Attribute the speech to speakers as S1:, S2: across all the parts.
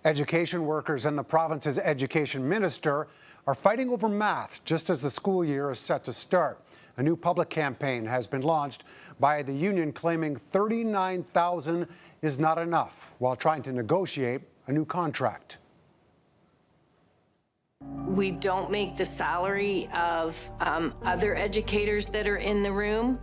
S1: Education workers and the province's education minister are fighting over math just as the school year is set to start. A new public campaign has been launched by the union claiming $39,000 is not enough while trying to negotiate a new contract.
S2: We don't make the salary of other educators that are in the room,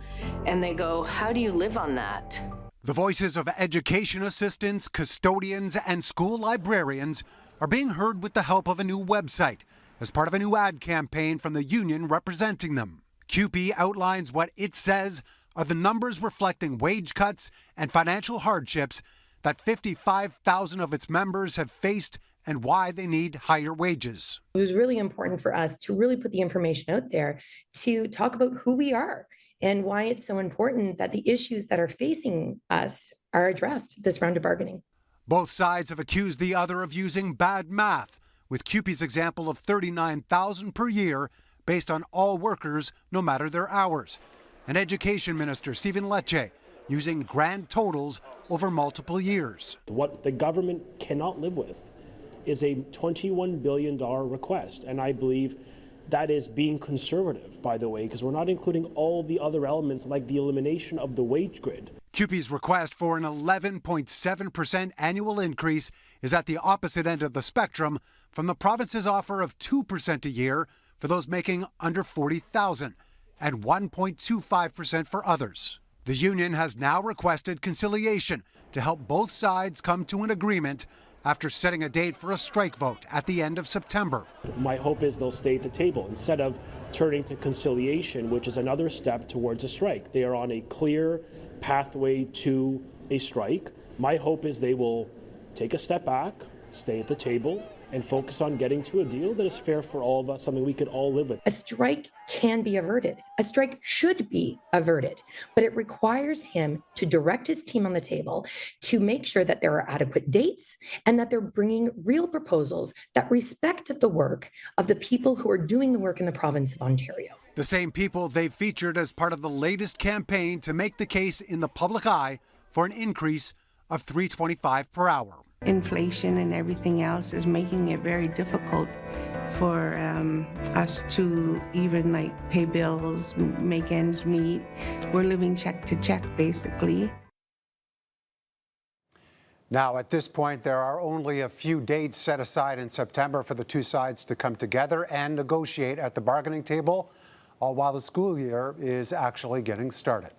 S2: and they go, how do you live on that?
S1: The voices of education assistants, custodians, and school librarians are being heard with the help of a new website as part of a new ad campaign from the union representing them. CUPE outlines what it says are the numbers reflecting wage cuts and financial hardships that 55,000 of its members have faced and why they need higher wages.
S3: It was really important for us to really put the information out there to talk about who we are and why it's so important that the issues that are facing us are addressed this round of bargaining.
S1: Both sides have accused the other of using bad math, with CUPE's example of $39,000 per year based on all workers, no matter their hours. And Education Minister Stephen Lecce using grand totals over multiple years.
S4: What the government cannot live with is a $21 billion request, and I believe that is being conservative, by the way, because we're not including all the other elements like the elimination of the wage grid.
S1: CUPE's request for an 11.7% annual increase is at the opposite end of the spectrum from the province's offer of 2% a year for those making under $40,000 and 1.25% for others. The union has now requested conciliation to help both sides come to an agreement after setting a date for a strike vote at the end of September.
S4: My hope is they'll stay at the table instead of turning to conciliation, which is another step towards a strike. They are on a clear pathway to a strike. My hope is they will take a step back, stay at the table, and focus on getting to a deal that is fair for all of us, something we could all live with.
S3: A strike can be averted. A strike should be averted, but it requires him to direct his team on the table to make sure that there are adequate dates and that they're bringing real proposals that respect the work of the people who are doing the work in the province of Ontario.
S1: The same people they've featured as part of the latest campaign to make the case in the public eye for an increase of $3.25 per hour.
S5: Inflation and everything else is making it very difficult for us to even pay bills, make ends meet. We're living check to check, basically.
S1: Now, at this point, there are only a few dates set aside in September for the two sides to come together and negotiate at the bargaining table, all while the school year is actually getting started.